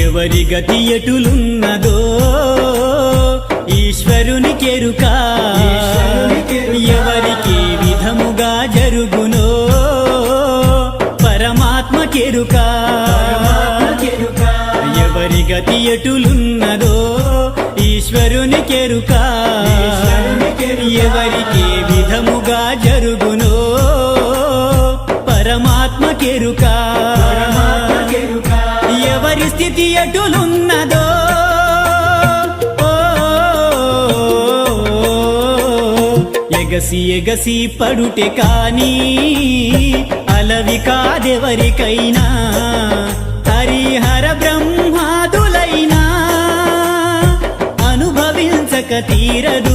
ఎవరి గతి ఎటులున్నదో ఈశ్వరునికెరుక ఎవరికి విధముగా జరుగునో పరమాత్మకెరుక ఎవరి గతి ఎటులున్నదో ఈశ్వరునికెరుక ఎవరికి విధముగా జరుగునో పరమాత్మకెరుక ఎవరి స్థితి ఎటులున్నదో ఎగసి ఎగసి పడుటే కాని అలవి కాదెవరికైనా హరిహర బ్రహ్మాదులైనా అనుభవించక తీరదు